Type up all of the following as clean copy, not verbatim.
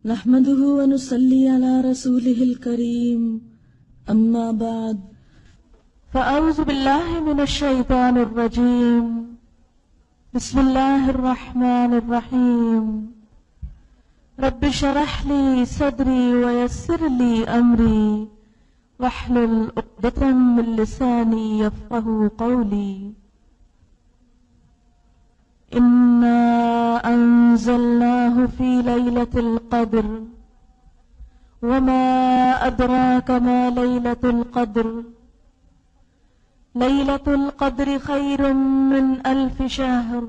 نحمده ونصلي على رسوله الكريم أما بعد فأعوذ بالله من الشيطان الرجيم بسم الله الرحمن الرحيم رب اشرح لي صدري ويسر لي أمري واحلل عقدة من لساني يفقهوا قولي إنا أنزلناه في ليلة القدر وما أدراك ما ليلة القدر ليلة القدر خير من 1000 شهر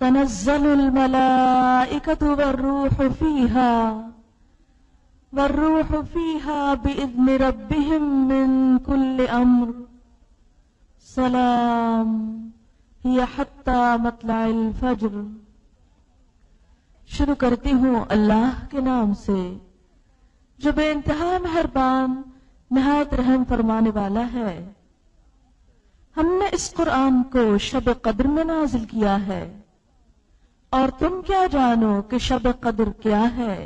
تنزل الملائكة والروح فيها بإذن ربهم من كل أمر سلام هي حتی مطلع الفجر۔ شروع کرتی ہوں اللہ کے نام سے جو بے انتہا مہربان نہایت رحم فرمانے والا ہے۔ ہم نے اس قرآن کو شب قدر میں نازل کیا ہے، اور تم کیا جانو کہ شب قدر کیا ہے؟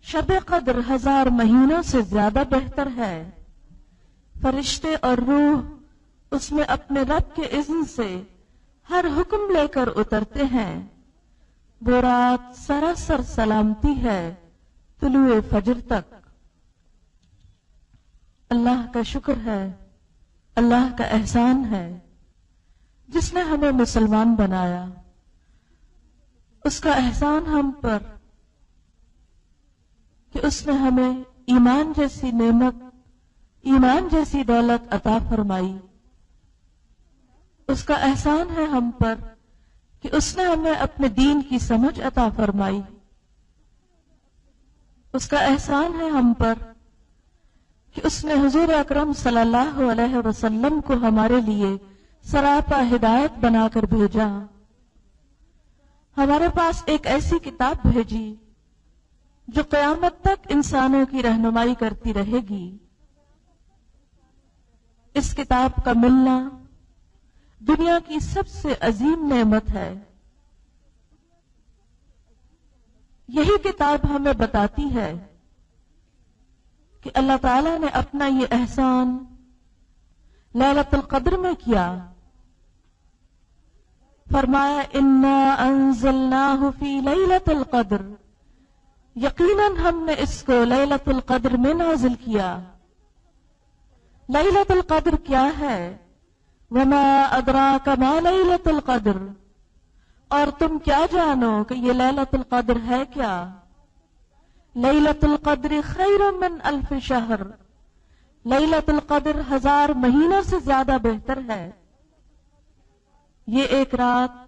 شب قدر 1000 مہینوں سے زیادہ بہتر ہے۔ فرشتے اور روح اس میں اپنے رب کے اذن سے ہر حکم لے کر اترتے ہیں۔ وہ رات سراسر سلامتی ہے طلوع فجر تک۔ اللہ کا شکر ہے، اللہ کا احسان ہے جس نے ہمیں مسلمان بنایا۔ اس کا احسان ہم پر کہ اس نے ہمیں ایمان جیسی نعمت، ایمان جیسی دولت عطا فرمائی۔ اس کا احسان ہے ہم پر کہ اس نے ہمیں اپنے دین کی سمجھ عطا فرمائی۔ اس کا احسان ہے ہم پر کہ اس نے حضور اکرم صلی اللہ علیہ وسلم کو ہمارے لیے سراپا ہدایت بنا کر بھیجا۔ ہمارے پاس ایک ایسی کتاب بھیجی جو قیامت تک انسانوں کی رہنمائی کرتی رہے گی۔ اس کتاب کا ملنا دنیا کی سب سے عظیم نعمت ہے۔ یہی کتاب ہمیں بتاتی ہے کہ اللہ تعالیٰ نے اپنا یہ احسان لیلۃ القدر میں کیا۔ فرمایا انا انزلناہ فی لیلۃ القدر، یقیناً ہم نے اس کو لیلۃ القدر میں نازل کیا۔ لیلۃ القدر کیا ہے؟ وما ادراک ما لیلۃ القدر، اور تم کیا جانو کہ یہ لیلۃ القدر ہے کیا؟ لیلۃ القدر خیر من 1000 شہر، لیلۃ القدر 1000 مہینوں سے زیادہ بہتر ہے۔ یہ ایک رات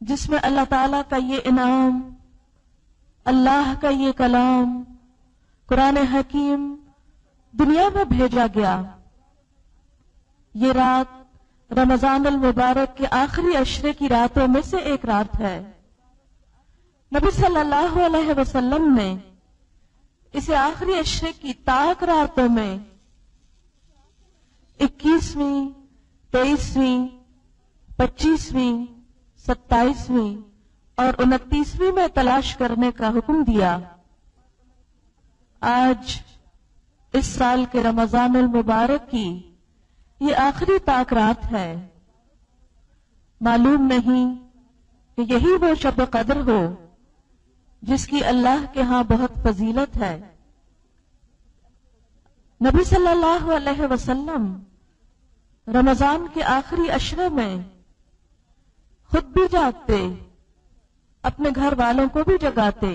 جس میں اللہ تعالیٰ کا یہ انعام، اللہ کا یہ کلام قرآن حکیم دنیا میں بھیجا گیا۔ یہ رات رمضان المبارک کے آخری عشرے کی راتوں میں سے ایک رات ہے۔ نبی صلی اللہ علیہ وسلم نے اسے آخری عشرے کی تاک راتوں میں 21ویں، 23ویں، 25ویں، 27ویں اور 29ویں میں تلاش کرنے کا حکم دیا۔ آج اس سال کے رمضان المبارک کی یہ آخری تاک رات ہے۔ معلوم نہیں کہ یہی وہ شب قدر ہو جس کی اللہ کے ہاں بہت فضیلت ہے۔ نبی صلی اللہ علیہ وسلم رمضان کے آخری عشرے میں خود بھی جاگتے، اپنے گھر والوں کو بھی جگاتے،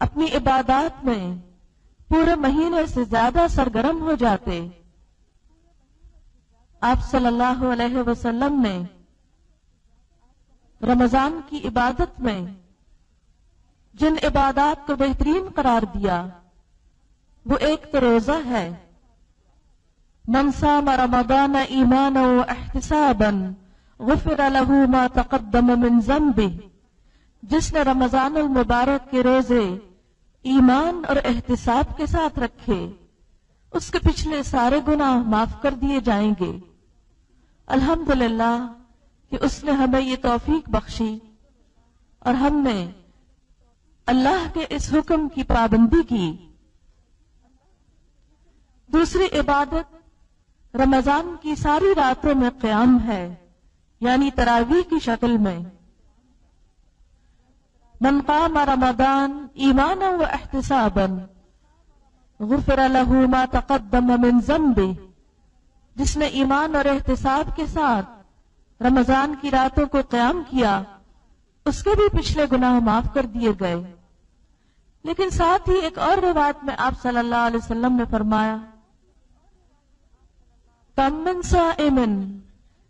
اپنی عبادات میں پورے مہینے سے زیادہ سرگرم ہو جاتے۔ آپ صلی اللہ علیہ وسلم نے رمضان کی عبادت میں جن عبادات کو بہترین قرار دیا وہ ایک تو روزہ ہے۔ من صام رمضان ایمانا واحتسابا غفر له ما تقدم من ذنبه، جس نے رمضان المبارک کے روزے ایمان اور احتساب کے ساتھ رکھے اس کے پچھلے سارے گناہ معاف کر دیے جائیں گے۔ الحمدللہ کہ اس نے ہمیں یہ توفیق بخشی اور ہم نے اللہ کے اس حکم کی پابندی کی۔ دوسری عبادت رمضان کی ساری راتوں میں قیام ہے، یعنی تراویح کی شکل میں۔ من قام رمضان ایمانا و احتسابا غفر له ما تقدم من ذنبه، جس نے ایمان اور احتساب کے ساتھ رمضان کی راتوں کو قیام کیا اس کے بھی پچھلے گناہ معاف کر دیے گئے۔ لیکن ساتھ ہی ایک اور روایت میں آپ صلی اللہ علیہ وسلم نے فرمایا، کم من صائم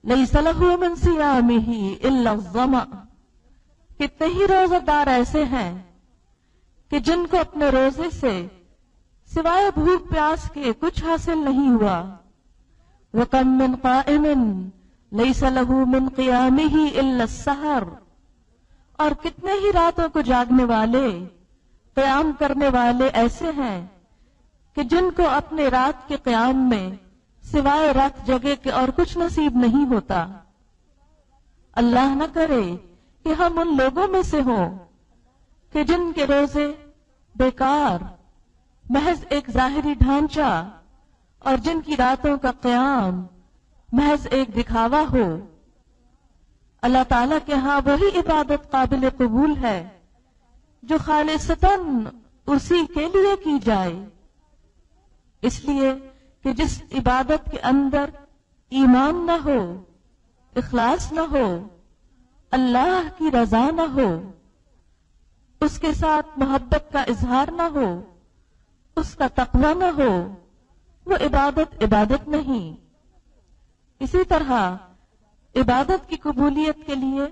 لیس له من صیامہ الا الظمأ، کتنے ہی روزہ دار ایسے ہیں کہ جن کو اپنے روزے سے سوائے بھوک پیاس کے کچھ حاصل نہیں ہوا۔ وَكَم مِّن قَائِمٍ لَيْسَ لَهُ مِن قِيَامِهِ إِلَّا السَّحَرُ، اور کتنے ہی راتوں کو جاگنے والے، قیام کرنے والے ایسے ہیں کہ جن کو اپنے رات کے قیام میں سوائے رات جگے کے اور کچھ نصیب نہیں ہوتا۔ اللہ نہ کرے کہ ہم ان لوگوں میں سے ہوں کہ جن کے روزے بیکار، محض ایک ظاہری ڈھانچہ، اور جن کی راتوں کا قیام محض ایک دکھاوا ہو۔ اللہ تعالیٰ کے ہاں وہی عبادت قابل قبول ہے جو خالصتاً اسی کے لیے کی جائے، اس لیے کہ جس عبادت کے اندر ایمان نہ ہو، اخلاص نہ ہو، اللہ کی رضا نہ ہو، اس کے ساتھ محبت کا اظہار نہ ہو، اس کا تقوی نہ ہو، وہ عبادت نہیں۔ اسی طرح عبادت کی قبولیت کے لیے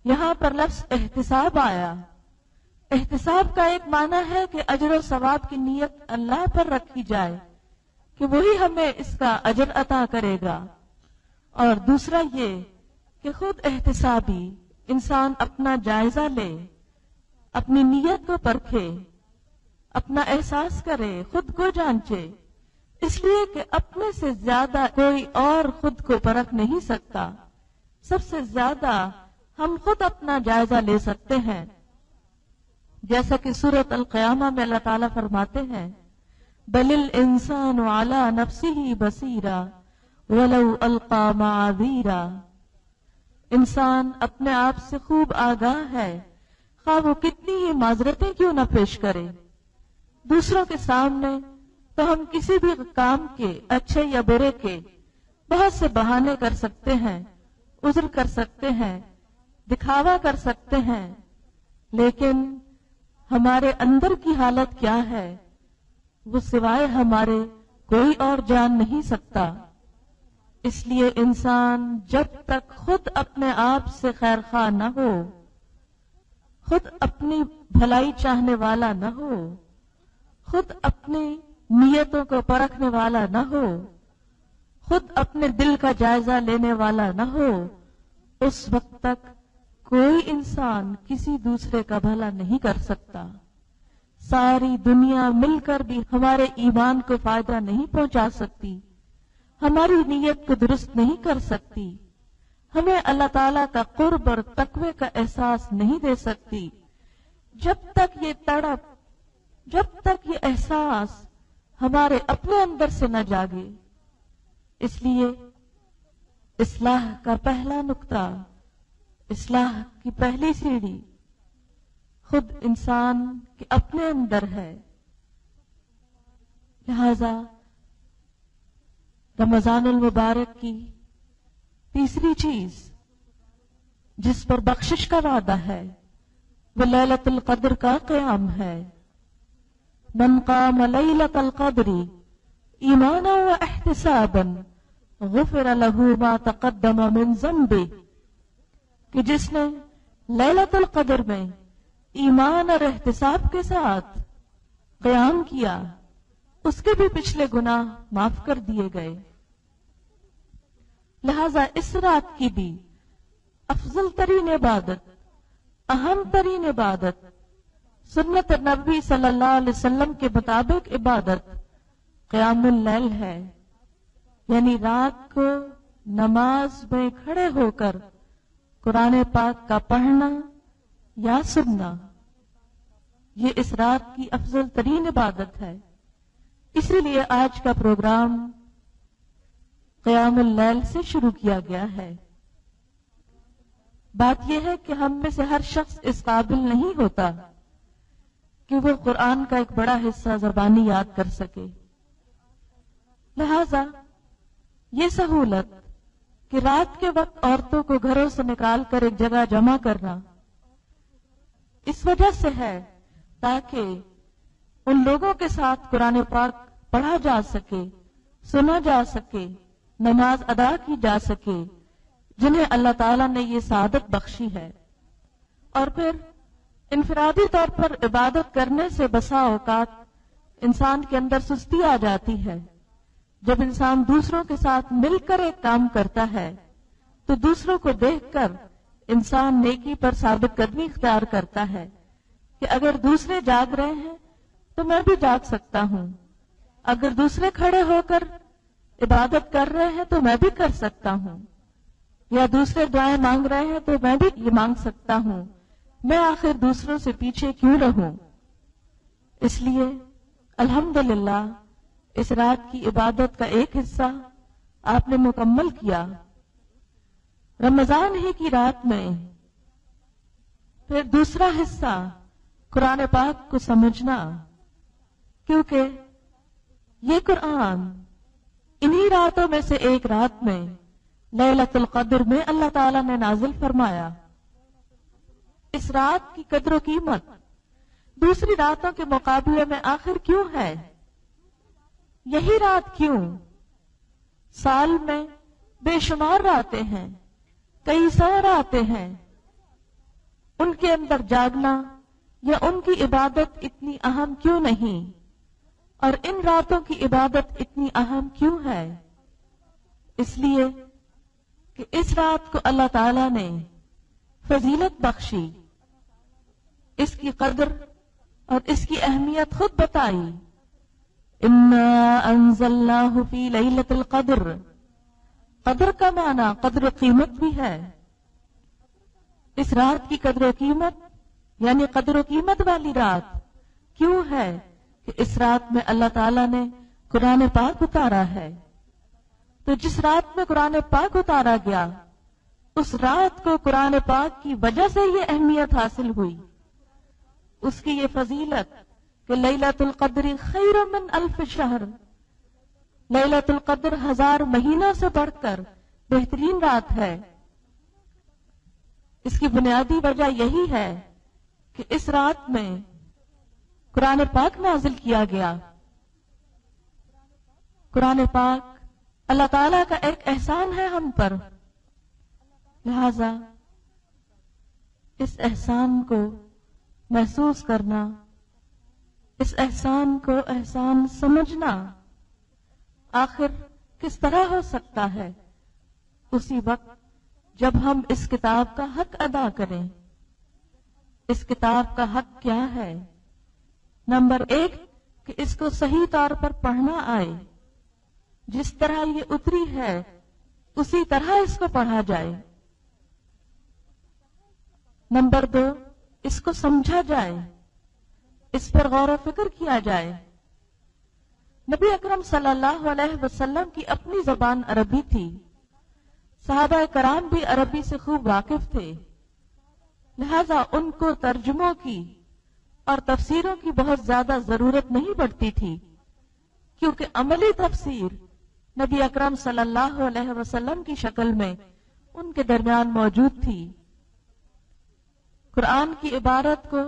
یہاں پر لفظ احتساب آیا۔ احتساب کا ایک معنی ہے کہ اجر و ثواب کی نیت اللہ پر رکھی جائے کہ وہی ہمیں اس کا اجر عطا کرے گا، اور دوسرا یہ کہ خود احتسابی انسان اپنا جائزہ لے، اپنی نیت کو پرکھے، اپنا احساس کرے، خود کو جانچے، اس لیے کہ اپنے سے زیادہ کوئی اور خود کو پرکھ نہیں سکتا۔ سب سے زیادہ ہم خود اپنا جائزہ لے سکتے ہیں، جیسا کہ سورۃ القیامہ میں اللہ تعالیٰ فرماتے ہیں، بل الانسان علی نفسہ بصیرا ولو القی معاذیرا، انسان اپنے آپ سے خوب آگاہ ہے، خواہ وہ کتنی ہی معذرتیں کیوں نہ پیش کرے۔ دوسروں کے سامنے تو ہم کسی بھی کام کے، اچھے یا برے کے، بہت سے بہانے کر سکتے ہیں، عذر کر سکتے ہیں، دکھاوا کر سکتے ہیں، لیکن ہمارے اندر کی حالت کیا ہے وہ سوائے ہمارے کوئی اور جان نہیں سکتا۔ اس لیے انسان جب تک خود اپنے آپ سے خیر خواہ نہ ہو، خود اپنی بھلائی چاہنے والا نہ ہو، خود اپنی نیتوں کو پرکھنے والا نہ ہو، خود اپنے دل کا جائزہ لینے والا نہ ہو، اس وقت تک کوئی انسان کسی دوسرے کا بھلا نہیں کر سکتا۔ ساری دنیا مل کر بھی ہمارے ایمان کو فائدہ نہیں پہنچا سکتی، ہماری نیت کو درست نہیں کر سکتی، ہمیں اللہ تعالیٰ کا قرب اور تقوی کا احساس نہیں دے سکتی، جب تک یہ تڑپ، جب تک یہ احساس ہمارے اپنے اندر سے نہ جاگے۔ اس لیے اصلاح کا پہلا نقطہ، اصلاح کی پہلی سیڑھی خود انسان کے اپنے اندر ہے۔ لہذا رمضان المبارک کی تیسری چیز جس پر بخشش کا وعدہ ہے وہ لیلۃ القدر کا قیام ہے۔ من قام لیلۃ القدر ایمانا و احتسابا غفر له ما تقدم من ذنبه، کہ جس نے لیلۃ القدر میں ایمان اور احتساب کے ساتھ قیام کیا اس کے بھی پچھلے گناہ معاف کر دیے گئے۔ لہذا اس رات کی بھی افضل ترین عبادت، اہم ترین عبادت، سنت نبی صلی اللہ علیہ وسلم کے مطابق عبادت قیام اللیل ہے، یعنی رات کو نماز میں کھڑے ہو کر قرآن پاک کا پڑھنا، یا سننا، یہ اس رات کی افضل ترین عبادت ہے۔ اسی لیے آج کا پروگرام قیام اللیل سے شروع کیا گیا ہے۔ بات یہ ہے کہ ہم میں سے ہر شخص اس قابل نہیں ہوتا کہ وہ قرآن کا ایک بڑا حصہ زبانی یاد کر سکے، لہذا یہ سہولت کہ رات کے وقت عورتوں کو گھروں سے نکال کر ایک جگہ جمع کرنا اس وجہ سے ہے تاکہ ان لوگوں کے ساتھ قرآن پاک پڑھا جا سکے، سنا جا سکے، نماز ادا کی جا سکے، جنہیں اللہ تعالیٰ نے یہ سعادت بخشی ہے۔ اور پھر انفرادی طور پر عبادت کرنے سے بسا اوقات انسان کے اندر سستی آ جاتی ہے۔ جب انسان دوسروں کے ساتھ مل کر ایک کام کرتا ہے تو دوسروں کو دیکھ کر انسان نیکی پر ثابت قدمی اختیار کرتا ہے کہ اگر دوسرے جاگ رہے ہیں تو میں بھی جاگ سکتا ہوں، اگر دوسرے کھڑے ہو کر عبادت کر رہے ہیں تو میں بھی کر سکتا ہوں، یا دوسرے دعائیں مانگ رہے ہیں تو میں بھی یہ مانگ سکتا ہوں، میں آخر دوسروں سے پیچھے کیوں رہوں۔ اس لیے الحمدللہ اس رات کی عبادت کا ایک حصہ آپ نے مکمل کیا۔ رمضان ہی کی رات میں پھر دوسرا حصہ قرآن پاک کو سمجھنا، کیونکہ یہ قرآن انہی راتوں میں سے ایک رات میں لیلۃ القدر میں اللہ تعالیٰ نے نازل فرمایا۔ اس رات کی قدر و قیمت دوسری راتوں کے مقابلے میں آخر کیوں ہے؟ یہی رات کیوں؟ سال میں بے شمار راتیں ہیں، کئی سو راتیں ہیں، ان کے اندر جاگنا یا ان کی عبادت اتنی اہم کیوں نہیں؟ اور ان راتوں کی عبادت اتنی اہم کیوں ہے؟ اس لیے کہ اس رات کو اللہ تعالیٰ نے فضیلت بخشی، اس کی قدر اور اس کی اہمیت خود بتائی۔ اِنَّا أَنزَلْنَاهُ فِي لَيْلَةِ الْقَدْرِ، قدر کا معنی قدر و قیمت بھی ہے۔ اس رات کی قدر و قیمت یعنی قدر و قیمت والی رات کیوں ہے کہ اس رات میں اللہ تعالیٰ نے قرآن پاک اتارا ہے۔ تو جس رات میں قرآن پاک اتارا گیا اس رات کو قرآن پاک کی وجہ سے یہ اہمیت حاصل ہوئی، اس کی یہ فضیلت کہ لیلۃ القدر خیر من الف شہر، لیلۃ القدر 1000 مہینوں سے بڑھ کر بہترین رات ہے۔ اس کی بنیادی وجہ یہی ہے کہ اس رات میں قرآن پاک نازل کیا گیا۔ قرآن پاک اللہ تعالیٰ کا ایک احسان ہے ہم پر، لہذا اس احسان کو محسوس کرنا، اس احسان کو احسان سمجھنا آخر کس طرح ہو سکتا ہے؟ اسی وقت جب ہم اس کتاب کا حق ادا کریں۔ اس کتاب کا حق کیا ہے؟ نمبر 1 کہ اس کو صحیح طور پر پڑھنا آئے، جس طرح یہ اتری ہے اسی طرح اس کو پڑھا جائے۔ نمبر 2 اس کو سمجھا جائے، اس پر غور و فکر کیا جائے۔ نبی اکرم صلی اللہ علیہ وسلم کی اپنی زبان عربی تھی، صحابہ کرام بھی عربی سے خوب واقف تھے، لہذا ان کو ترجموں کی اور تفسیروں کی بہت زیادہ ضرورت نہیں پڑتی تھی، کیونکہ عملی تفسیر نبی اکرم صلی اللہ علیہ وسلم کی شکل میں ان کے درمیان موجود تھی۔ قرآن کی عبارت کو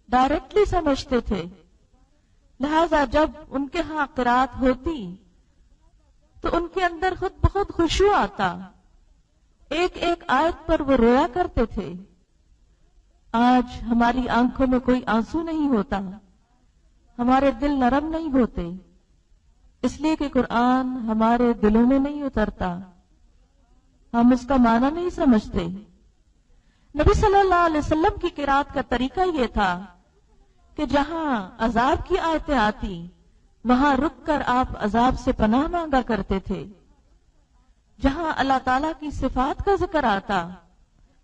ڈائریکٹلی سمجھتے تھے، لہذا جب ان کے ہاں قرات ہوتی تو ان کے اندر خود بخود خشوع آتا، ایک ایک آیت پر وہ رویا کرتے تھے۔ آج ہماری آنکھوں میں کوئی آنسو نہیں ہوتا، ہمارے دل نرم نہیں ہوتے، اس لیے کہ قرآن ہمارے دلوں میں نہیں اترتا، ہم اس کا معنی نہیں سمجھتے۔ نبی صلی اللہ علیہ وسلم کی قرات کا طریقہ یہ تھا کہ جہاں عذاب کی آیتیں آتی وہاں رک کر آپ عذاب سے پناہ مانگا کرتے تھے، جہاں اللہ تعالیٰ کی صفات کا ذکر آتا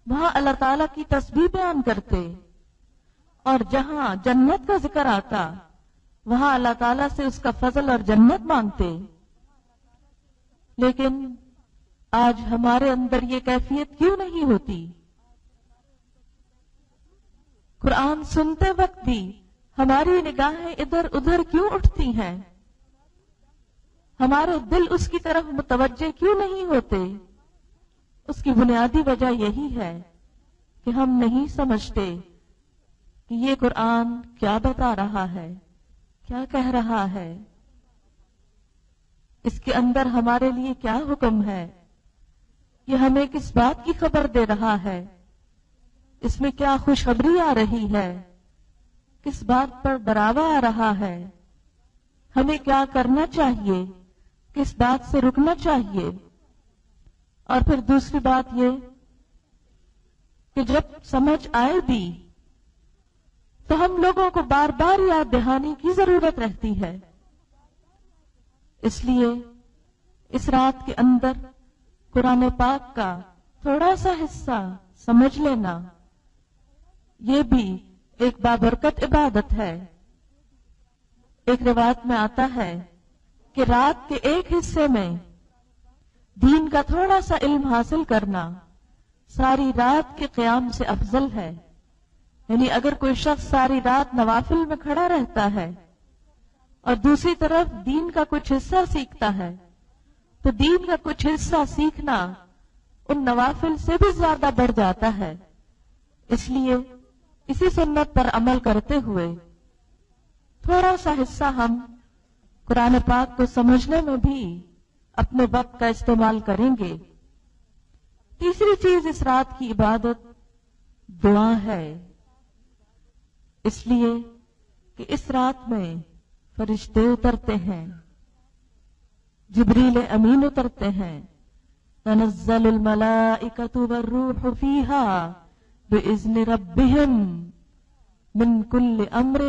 وہاں اللہ تعالیٰ کی تسبیح بیان کرتے، اور جہاں جنت کا ذکر آتا وہاں اللہ تعالیٰ سے اس کا فضل اور جنت مانگتے۔ لیکن آج ہمارے اندر یہ کیفیت کیوں نہیں ہوتی؟ قرآن سنتے وقت بھی ہماری نگاہیں ادھر ادھر کیوں اٹھتی ہیں؟ ہمارے دل اس کی طرف متوجہ کیوں نہیں ہوتے؟ اس کی بنیادی وجہ یہی ہے کہ ہم نہیں سمجھتے کہ یہ قرآن کیا بتا رہا ہے، کیا کہہ رہا ہے، اس کے اندر ہمارے لیے کیا حکم ہے، یہ ہمیں کس بات کی خبر دے رہا ہے، اس میں کیا خوشخبری آ رہی ہے، کس بات پر ڈراوا آ رہا ہے، ہمیں کیا کرنا چاہیے، کس بات سے رکنا چاہیے۔ اور پھر دوسری بات یہ کہ جب سمجھ آئے بھی تو ہم لوگوں کو بار بار یاد دہانی کی ضرورت رہتی ہے۔ اس لیے اس رات کے اندر قرآن پاک کا تھوڑا سا حصہ سمجھ لینا یہ بھی ایک بابرکت عبادت ہے۔ ایک روایت میں آتا ہے کہ رات کے ایک حصے میں دین کا تھوڑا سا علم حاصل کرنا ساری رات کے قیام سے افضل ہے۔ یعنی اگر کوئی شخص ساری رات نوافل میں کھڑا رہتا ہے اور دوسری طرف دین کا کچھ حصہ سیکھتا ہے تو دین کا کچھ حصہ سیکھنا ان نوافل سے بھی زیادہ بڑھ جاتا ہے۔ اس لیے اسی سنت پر عمل کرتے ہوئے تھوڑا سا حصہ ہم قرآن پاک کو سمجھنے میں بھی اپنے وقت کا استعمال کریں گے۔ تیسری چیز اس رات کی عبادت دعا ہے، اس لیے کہ اس رات میں فرشتے اترتے ہیں، جبریل امین اترتے ہیں، تنزل الملائکۃ والروح فیہا بإذن ربہم من کل امر،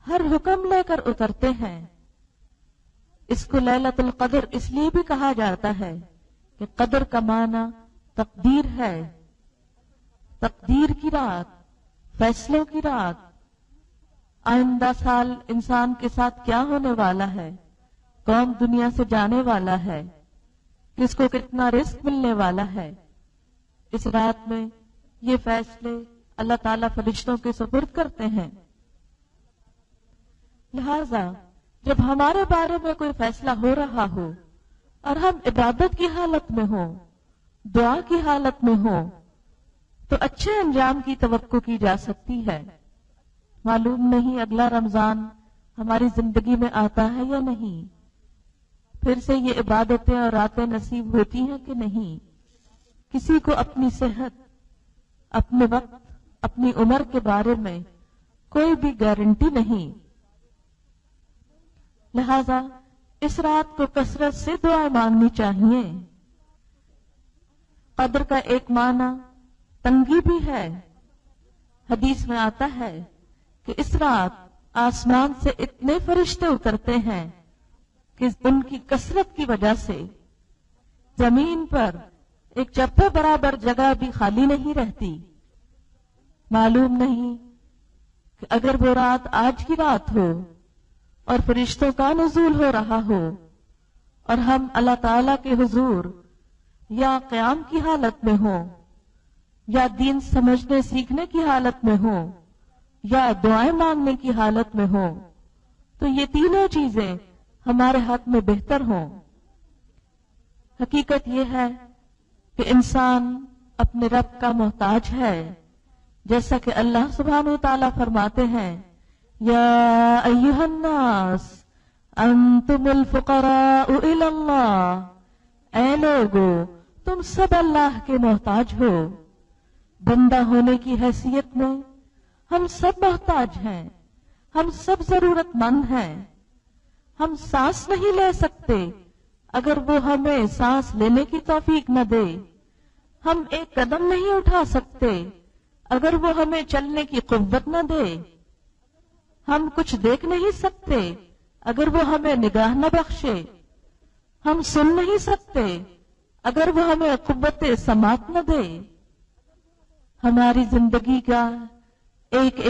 ہر حکم لے کر اترتے ہیں۔ اس کو لیلۃ القدر اس لیے بھی کہا جاتا ہے کہ قدر کا معنی تقدیر ہے، تقدیر کی رات، فیصلوں کی رات۔ آئندہ سال انسان کے ساتھ کیا ہونے والا ہے، کون دنیا سے جانے والا ہے، کس کو کتنا رزق ملنے والا ہے، اس رات میں یہ فیصلے اللہ تعالیٰ فرشتوں کے سپرد کرتے ہیں۔ لہذا جب ہمارے بارے میں کوئی فیصلہ ہو رہا ہو اور ہم عبادت کی حالت میں ہوں، دعا کی حالت میں ہوں، تو اچھے انجام کی توقع کی جا سکتی ہے۔ معلوم نہیں اگلا رمضان ہماری زندگی میں آتا ہے یا نہیں، پھر سے یہ عبادتیں اور راتیں نصیب ہوتی ہیں کہ نہیں۔ کسی کو اپنی صحت، اپنے وقت، اپنی عمر کے بارے میں کوئی بھی گارنٹی نہیں۔ لہذا اس رات کو کثرت سے دعائیں مانگنی چاہیے۔ قدر کا ایک معنی تنگی بھی ہے۔ حدیث میں آتا ہے کہ اس رات آسمان سے اتنے فرشتے اترتے ہیں کہ ان کی کثرت کی وجہ سے زمین پر ایک چپے برابر جگہ بھی خالی نہیں رہتی۔ معلوم نہیں کہ اگر وہ رات آج کی رات ہو اور فرشتوں کا نزول ہو رہا ہو اور ہم اللہ تعالی کے حضور یا قیام کی حالت میں ہوں یا دین سمجھنے سیکھنے کی حالت میں ہوں یا دعائیں مانگنے کی حالت میں ہوں، تو یہ تینوں چیزیں ہمارے حق میں بہتر ہوں۔ حقیقت یہ ہے کہ انسان اپنے رب کا محتاج ہے، جیسا کہ اللہ سبحانہ وتعالیٰ فرماتے ہیں یا ایھا الناس انتم الفقراء الی اللہ، اے لوگو تم سب اللہ کے محتاج ہو۔ بندہ ہونے کی حیثیت میں ہم سب محتاج ہیں، ہم سب ضرورت مند ہیں۔ ہم سانس نہیں لے سکتے اگر وہ ہمیں سانس لینے کی توفیق نہ دے، ہم ایک قدم نہیں اٹھا سکتے اگر وہ ہمیں چلنے کی قوت نہ دے، ہم کچھ دیکھ نہیں سکتے اگر وہ ہمیں نگاہ نہ بخشے، ہم سن نہیں سکتے اگر وہ ہمیں قوت سماعت نہ دے، ہماری زندگی کا ایک ایک